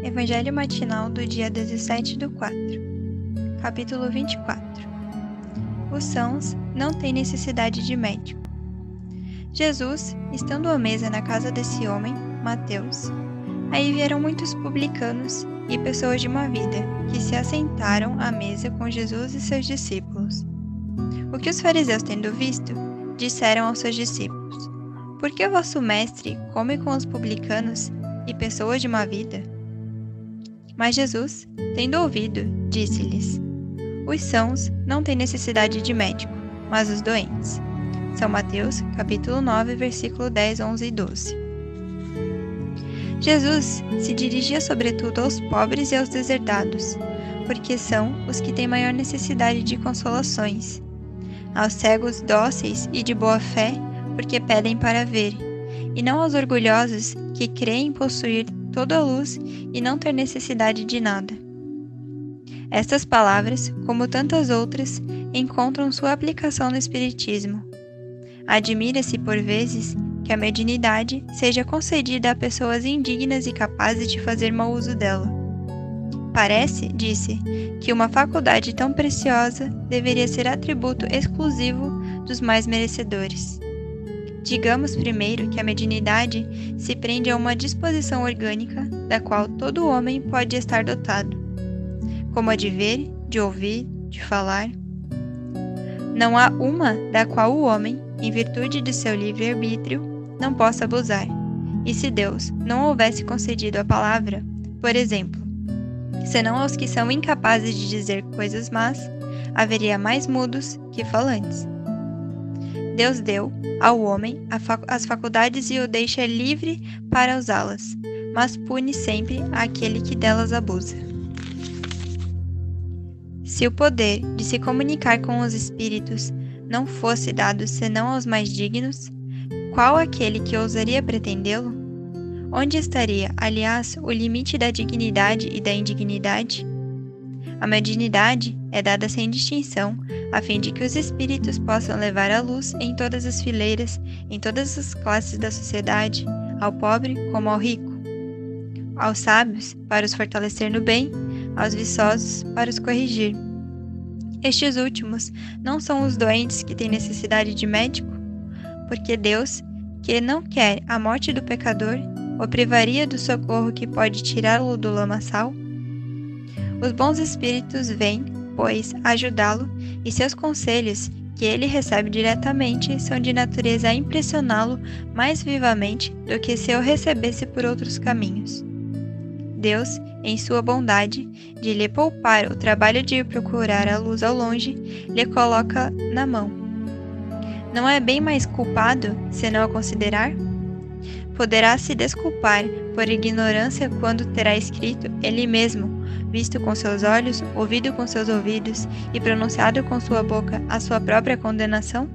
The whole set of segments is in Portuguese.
Evangelho matinal do dia 17/4, capítulo 24. Os sãos não têm necessidade de médico. Jesus, estando à mesa na casa desse homem, Mateus, aí vieram muitos publicanos e pessoas de má vida, que se assentaram à mesa com Jesus e seus discípulos. O que os fariseus, tendo visto, disseram aos seus discípulos: Por que o vosso mestre come com os publicanos e pessoas de má vida? Mas Jesus, tendo ouvido, disse-lhes: Os sãos não têm necessidade de médico, mas os doentes. São Mateus, capítulo 9, versículo 10, 11 e 12. Jesus se dirigia sobretudo aos pobres e aos deserdados, porque são os que têm maior necessidade de consolações. Aos cegos dóceis e de boa fé, porque pedem para ver, e não aos orgulhosos que creem possuir toda a luz e não ter necessidade de nada. Estas palavras, como tantas outras, encontram sua aplicação no Espiritismo. Admira-se, por vezes, que a mediunidade seja concedida a pessoas indignas e capazes de fazer mau uso dela. Parece, disse, que uma faculdade tão preciosa deveria ser atributo exclusivo dos mais merecedores. Digamos primeiro que a mediunidade se prende a uma disposição orgânica da qual todo homem pode estar dotado, como a de ver, de ouvir, de falar. Não há uma da qual o homem, em virtude de seu livre-arbítrio, não possa abusar. E se Deus não houvesse concedido a palavra, por exemplo, senão aos que são incapazes de dizer coisas más, haveria mais mudos que falantes. Deus deu ao homem as faculdades e o deixa livre para usá-las, mas pune sempre aquele que delas abusa. Se o poder de se comunicar com os espíritos não fosse dado senão aos mais dignos, qual aquele que ousaria pretendê-lo? Onde estaria, aliás, o limite da dignidade e da indignidade? A mediunidade é dada sem distinção, a fim de que os espíritos possam levar a luz em todas as fileiras, em todas as classes da sociedade, ao pobre como ao rico, aos sábios para os fortalecer no bem, aos viçosos para os corrigir. Estes últimos não são os doentes que têm necessidade de médico, porque Deus, que não quer a morte do pecador, o privaria do socorro que pode tirá-lo do lamaçal? Os bons espíritos vêm, pois, ajudá-lo, e seus conselhos, que ele recebe diretamente, são de natureza a impressioná-lo mais vivamente do que se o recebesse por outros caminhos. Deus, em sua bondade, de lhe poupar o trabalho de ir procurar a luz ao longe, lhe coloca na mão. Não é bem mais culpado, se não a considerar? Poderá se desculpar por ignorância quando terá escrito ele mesmo, visto com seus olhos, ouvido com seus ouvidos e pronunciado com sua boca a sua própria condenação?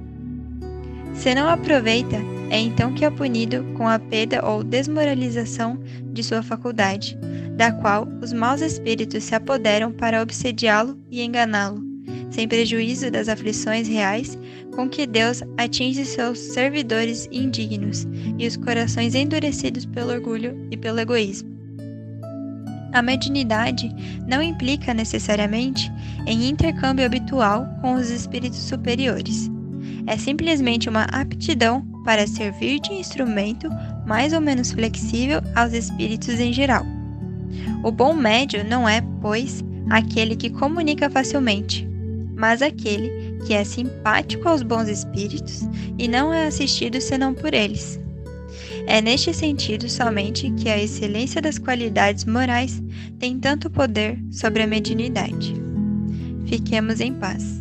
Se não aproveita, é então que é punido com a perda ou desmoralização de sua faculdade, da qual os maus espíritos se apoderam para obsediá-lo e enganá-lo, sem prejuízo das aflições reais com que Deus atinge seus servidores indignos e os corações endurecidos pelo orgulho e pelo egoísmo. A mediunidade não implica necessariamente em intercâmbio habitual com os espíritos superiores. É simplesmente uma aptidão para servir de instrumento mais ou menos flexível aos espíritos em geral. O bom médium não é, pois, aquele que comunica facilmente, mas aquele que é simpático aos bons espíritos e não é assistido senão por eles. É neste sentido somente que a excelência das qualidades morais tem tanto poder sobre a mediunidade. Fiquemos em paz.